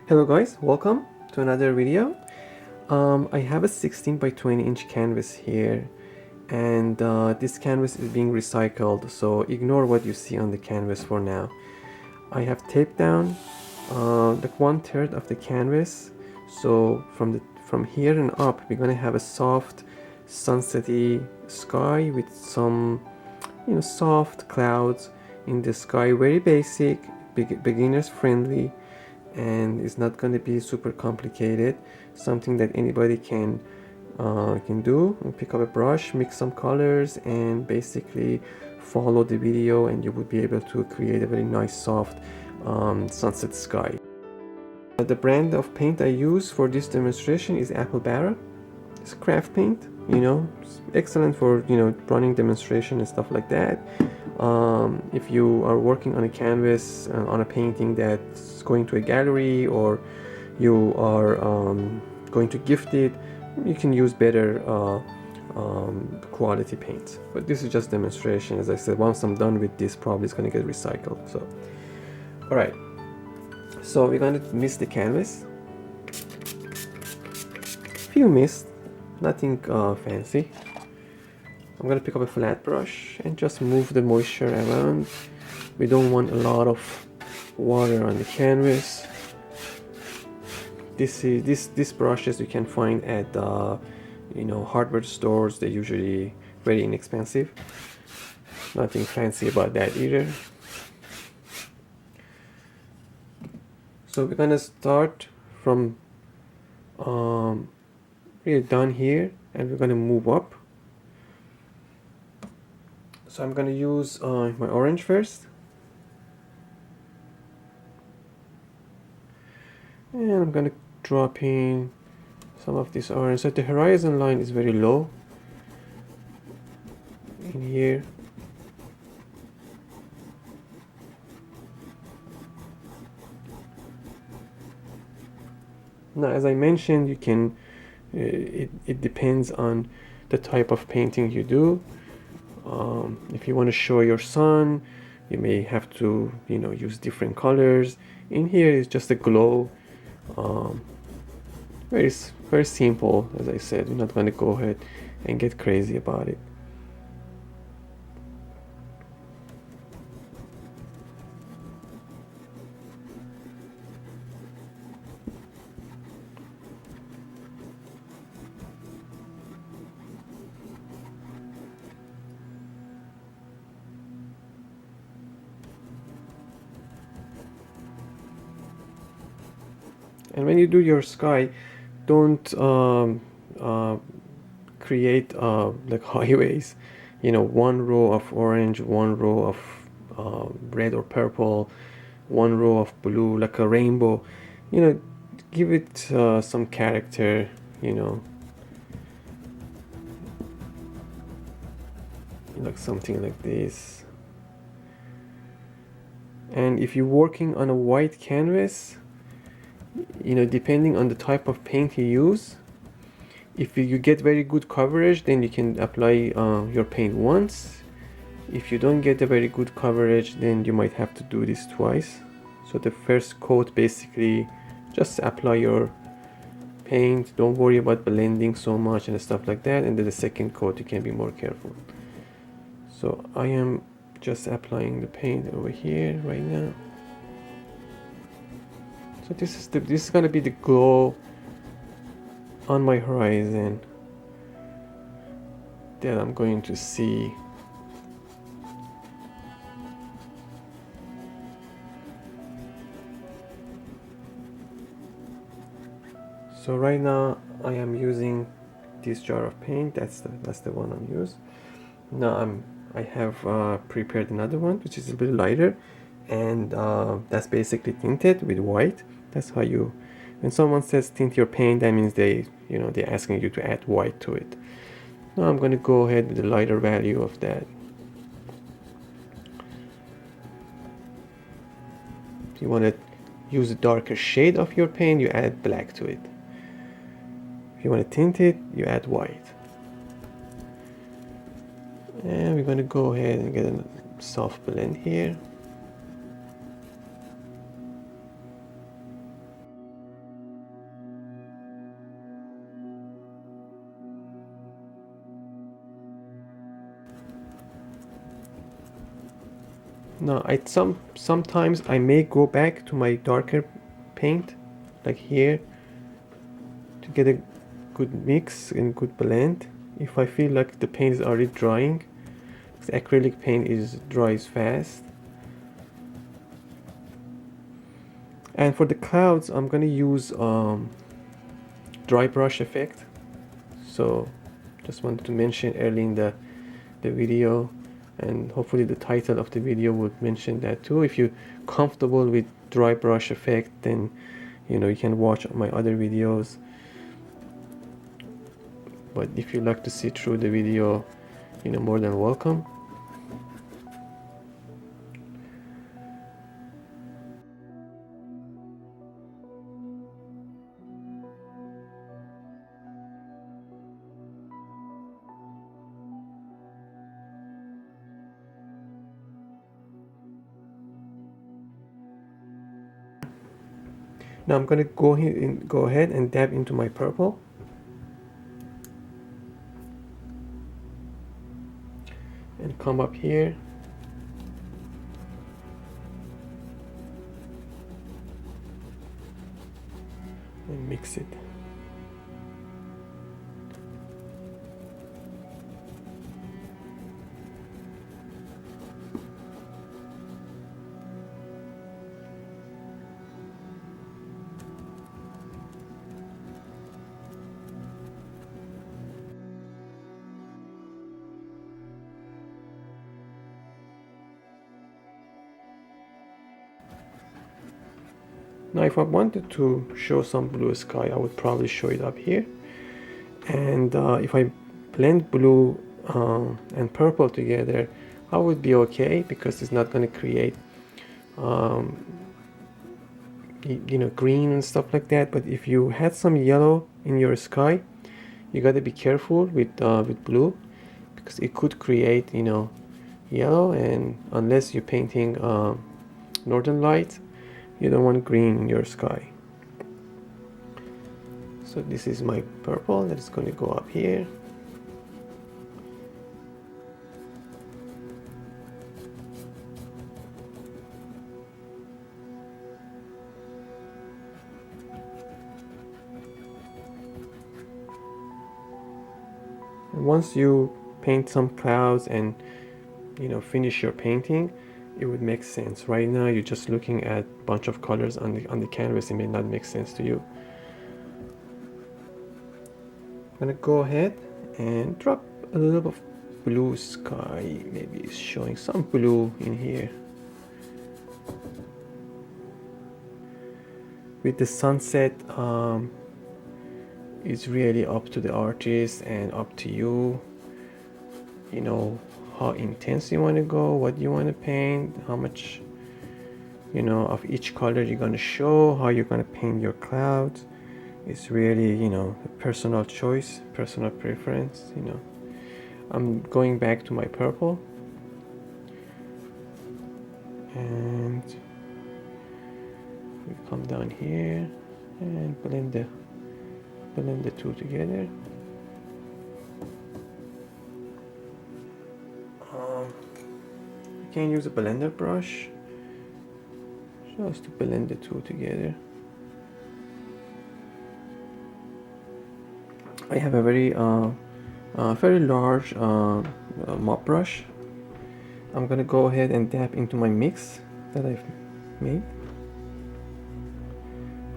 Hello guys, welcome to another video. I have a 16 by 20 inch canvas here, and this canvas is being recycled, so ignore what you see on the canvas for now. I have taped down like 1/3 of the canvas, so from here and up we're gonna have a soft sunsetty sky with some soft clouds in the sky. Very basic, beginners friendly, and it's not going to be super complicated. Something that anybody can do. Pick up a brush, mix some colors, and basically follow the video, and you will be able to create a very nice soft sunset sky. The brand of paint I use for this demonstration is Apple Barrel. It's craft paint, it's excellent for running demonstration and stuff like that. If you are working on a canvas on a painting that's going to a gallery, or you are going to gift it, you can use better quality paints. But this is just demonstration. As I said, once I'm done with this, probably it's going to get recycled. So all right, so we're going to mist the canvas. Few mist, nothing fancy. I'm gonna pick up a flat brush and just move the moisture around. We don't want a lot of water on the canvas. These brushes you can find at hardware stores. They're usually very inexpensive. Nothing fancy about that either. So we're gonna start from really down here, and we're gonna move up. So I'm going to use my orange first, and I'm going to drop in some of this orange. So the horizon line is very low in here. Now, as I mentioned, you can it depends on the type of painting you do. If you want to show your sun, you may have to use different colors. In here is just a glow. Very simple. As I said, we're not going to go ahead and get crazy about it. And when you do your sky, don't create like highways, one row of orange, one row of red or purple, one row of blue, like a rainbow. Give it some character, like something like this. And if you're working on a white canvas, depending on the type of paint you use, if you get very good coverage, then you can apply your paint once. If you don't get a very good coverage, then you might have to do this twice. So the first coat, basically just apply your paint, don't worry about blending so much and stuff like that, and then the second coat you can be more careful. So I am just applying the paint over here right now. So this is gonna be the glow on my horizon that I'm going to see. So right now I am using this jar of paint. That's the one I'm using. Now I have prepared another one which is a bit lighter, and that's basically tinted with white. That's how when someone says tint your paint, that means they're asking you to add white to it. Now I'm going to go ahead with the lighter value of that. If you want to use a darker shade of your paint, you add black to it. If you want to tint it, you add white. And we're going to go ahead and get a soft blend here. Now sometimes I may go back to my darker paint, like here, to get a good mix and good blend. If I feel like the paint is already drying, because acrylic paint dries fast. And for the clouds, I'm gonna use dry brush effect. So just wanted to mention early in the video, and hopefully the title of the video would mention that too. If you're comfortable with dry brush effect, then you can watch my other videos. But if you like to see through the video, more than welcome. Now I'm gonna go ahead and dab into my purple. And come up here and mix it. Now if I wanted to show some blue sky, I would probably show it up here. And if I blend blue and purple together, I would be okay, because it's not going to create green and stuff like that. But if you had some yellow in your sky, you got to be careful with blue, because it could create yellow, and unless you're painting northern lights, you don't want green in your sky. So this is my purple that's going to go up here. And once you paint some clouds and finish your painting, it would make sense. Right now you're just looking at a bunch of colors on the canvas. It may not make sense to you. I'm gonna go ahead and drop a little bit of blue sky. Maybe it's showing some blue in here. With the sunset, it's really up to the artist and up to you. How intense you want to go, what you want to paint, how much of each color you're going to show, how you're going to paint your clouds. It's really a personal choice, personal preference. I'm going back to my purple, and we come down here and blend the two together. You can use a blender brush just to blend the two together. I have a very large mop brush. I'm gonna go ahead and dab into my mix that I've made.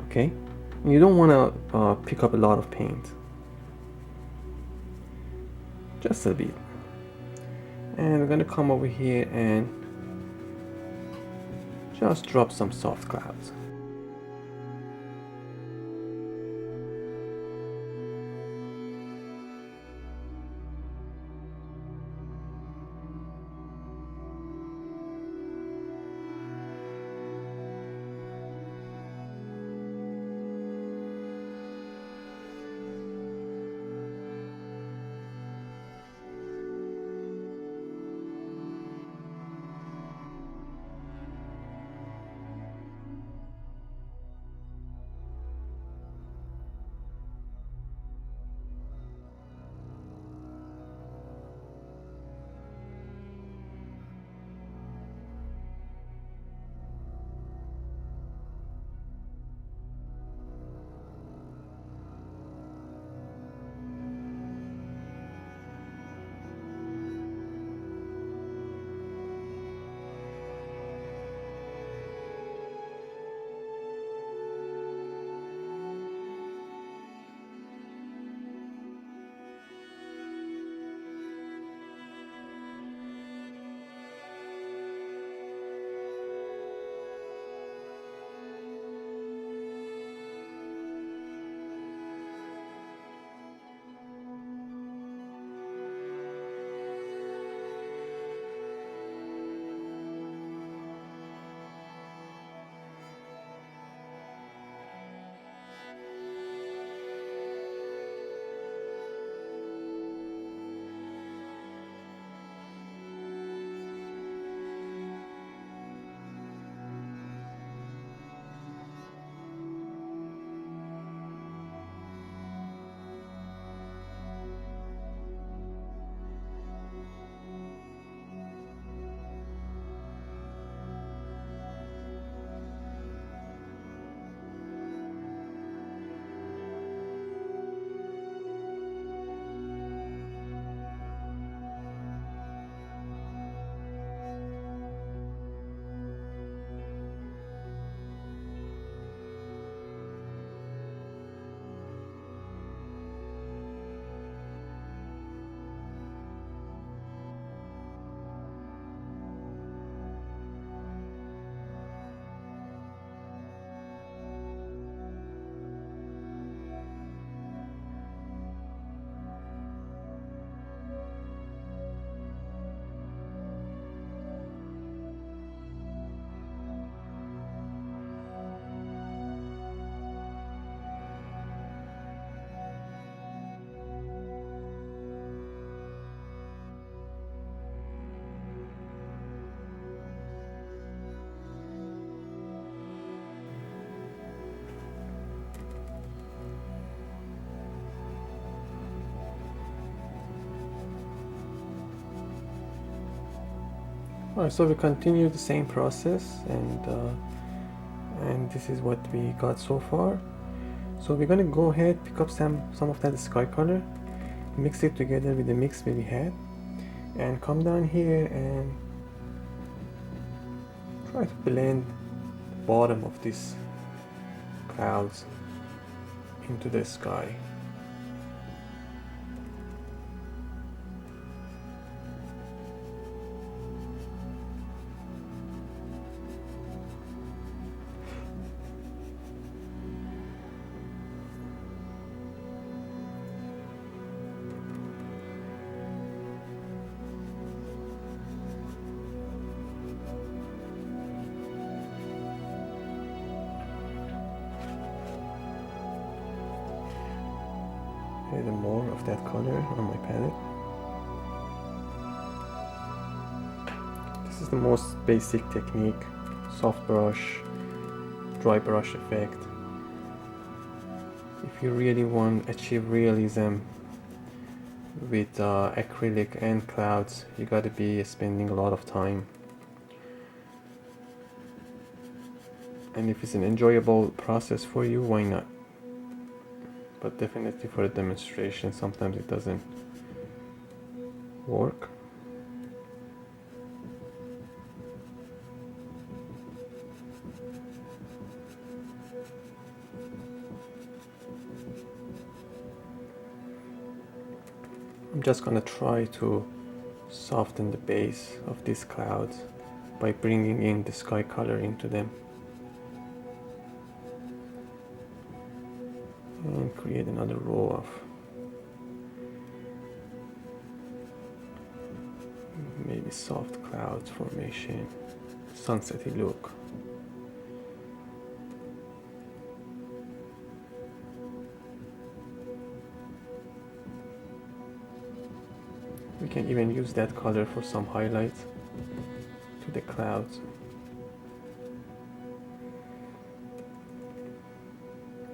Okay, you don't want to pick up a lot of paint, just a bit. And we're gonna come over here and just drop some soft clouds. Alright, so we continue the same process, and this is what we got so far. So we're gonna go ahead, pick up some of that sky color, mix it together with the mix we had, and come down here and try to blend the bottom of these clouds into the sky. A little more of that color on my palette. This is the most basic technique, soft brush, dry brush effect. If you really want to achieve realism with acrylic and clouds, you gotta be spending a lot of time. And if it's an enjoyable process for you, why not? But definitely for a demonstration, sometimes it doesn't work. I'm just gonna try to soften the base of these clouds by bringing in the sky color into them and create another row of maybe soft clouds formation, sunsetty look. We can even use that color for some highlights to the clouds.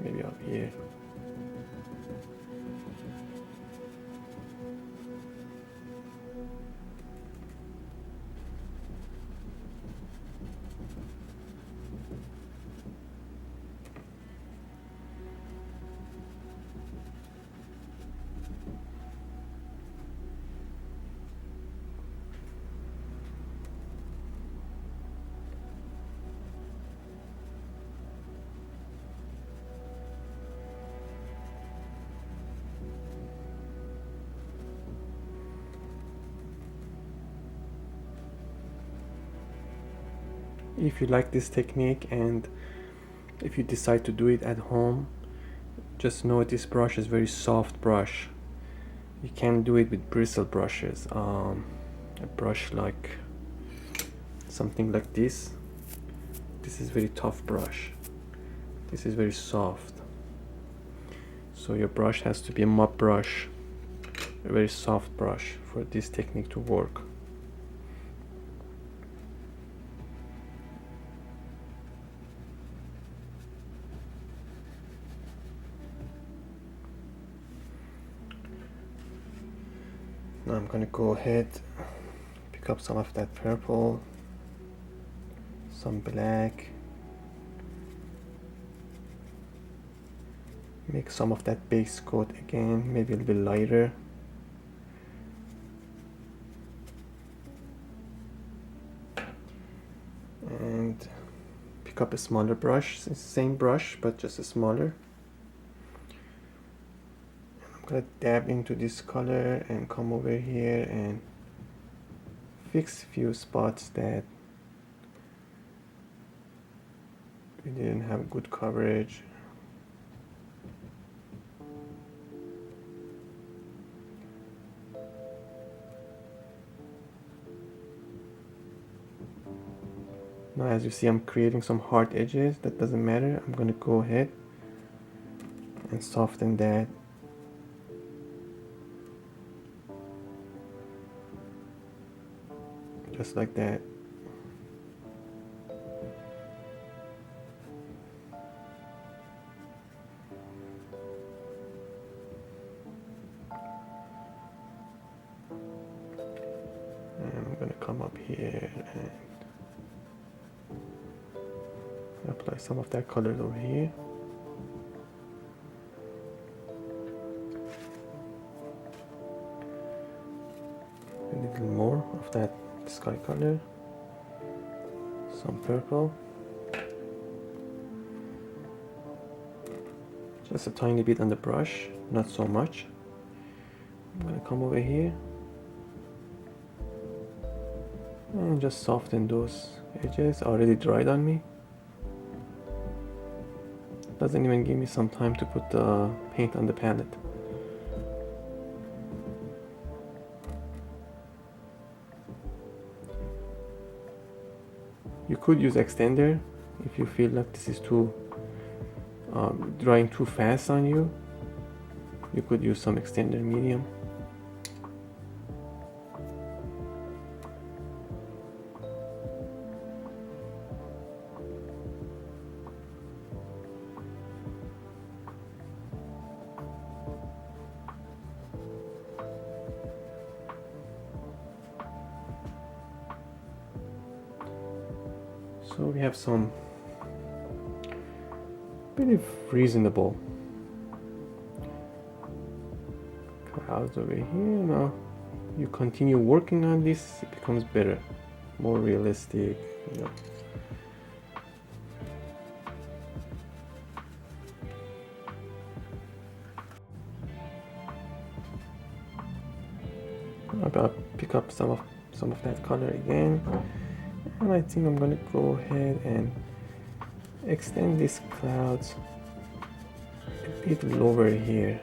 Maybe up here. If you like this technique and if you decide to do it at home, just know this brush is very soft brush. You can do it with bristle brushes. A brush like something like this. This is very tough brush. This is very soft. So your brush has to be a mop brush, a very soft brush for this technique to work. Now I'm gonna go ahead, pick up some of that purple, some black, make some of that base coat again, maybe a little bit lighter. And pick up a smaller brush, it's the same brush but just a smaller. I'm gonna dab into this color and come over here and fix a few spots that we didn't have good coverage. Now as you see, I'm creating some hard edges. That doesn't matter. I'm gonna go ahead and soften that. Just like that. And I'm gonna come up here and apply some of that color over here. A little more of that sky color, some purple, just a tiny bit on the brush, not so much. I'm gonna come over here and just soften those edges. Already dried on me. Doesn't even give me some time to put the paint on the palette. You could use extender if you feel like this is too drying too fast on you. You could use some extender medium. So we have some pretty reasonable clouds over here. Now you continue working on this, it becomes better, more realistic, you know. I'll pick up some of that color again. And I think I'm gonna go ahead and extend these clouds a bit lower here.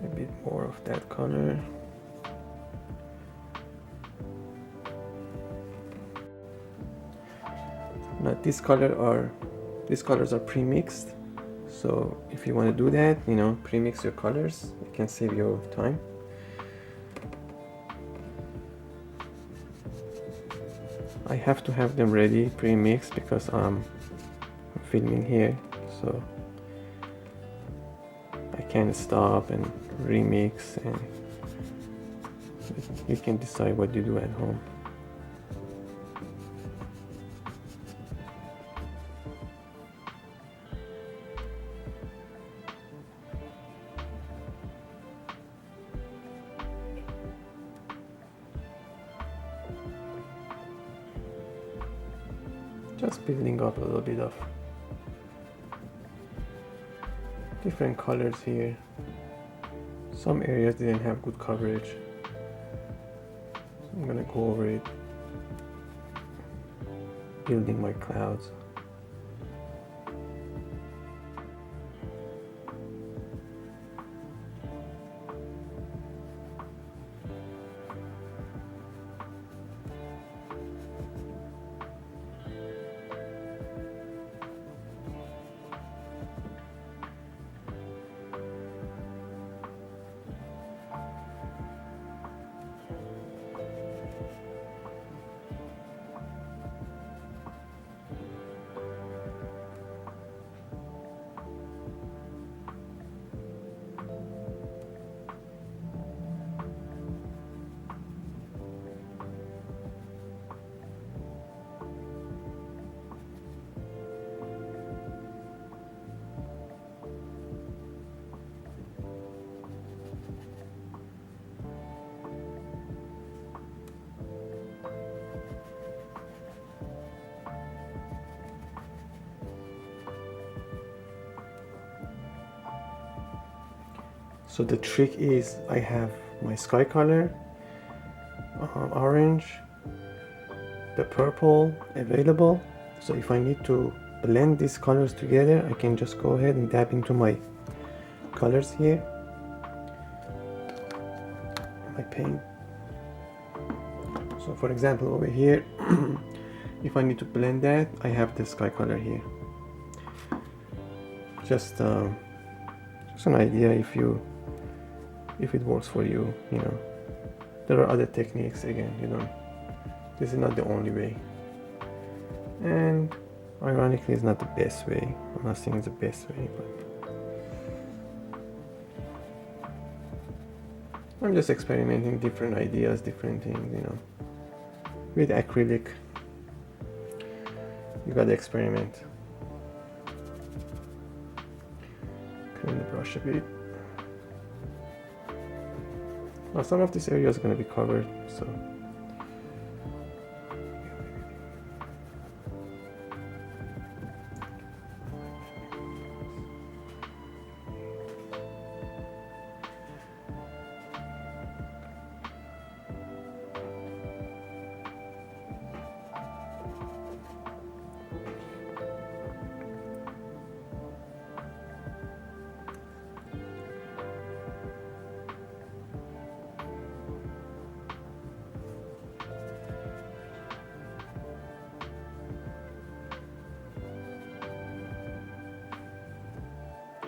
A bit more of that color. Now these colors are pre-mixed, so if you want to do that, you know, pre-mix your colors, it can save you time. I have to have them ready pre-mixed because I'm filming here, so I can stop and remix, and you can decide what you do at home. Just building up a little bit of different colors here. Some areas didn't have good coverage, so I'm gonna go over it, building my clouds. So the trick is I have my sky color, orange, the purple available. So if I need to blend these colors together, I can just go ahead and dab into my colors here, my paint. So for example, over here, if I need to blend that, I have the sky color here. Just an idea if it works for you, you know. There are other techniques, again, you know. This is not the only way. And ironically, it's not the best way. I'm not saying it's the best way, but I'm just experimenting different ideas, different things, you know. With acrylic, you gotta experiment. Clean the brush a bit. Now some of this area is gonna be covered, so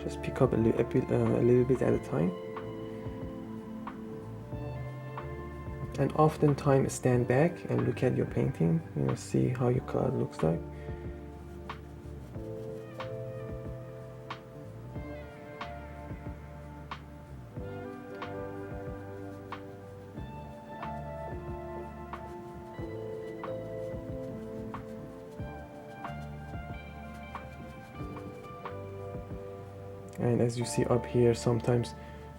just pick up a little bit at a time. And oftentimes stand back and look at your painting, you know, see how your cloud looks like. And as you see up here, sometimes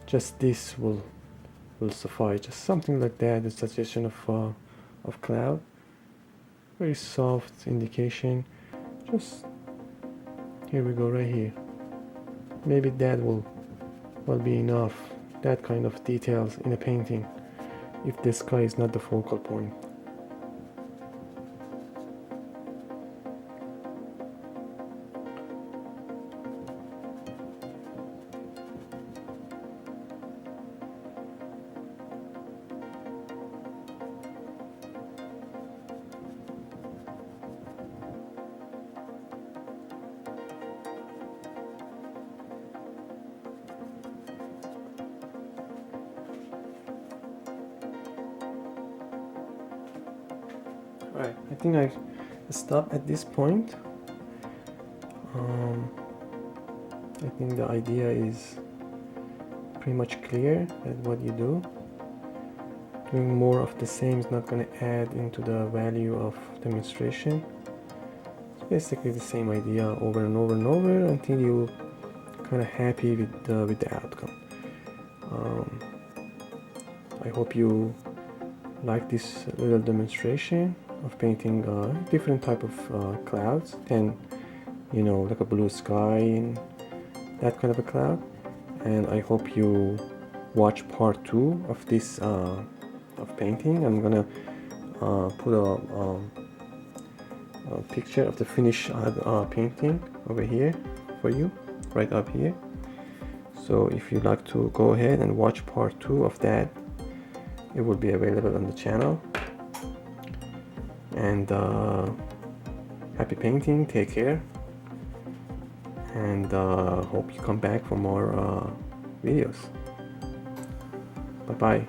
just this will suffice, just something like that, the suggestion of cloud, very soft indication. Just here we go, right here. Maybe that will be enough, that kind of details in a painting, if the sky is not the focal point. Right, I think I stop at this point. I think the idea is pretty much clear that what you do. Doing more of the same is not going to add into the value of demonstration. It's basically the same idea over and over and over until you're kind of happy with the outcome. I hope you like this little demonstration of painting different type of clouds and, you know, like a blue sky and that kind of a cloud. And I hope you watch part 2 of this of painting. I'm gonna put a picture of the finished painting over here for you, right up here. So if you'd like to go ahead and watch part 2 of that, it will be available on the channel. And happy painting, take care, and hope you come back for more videos. Bye bye.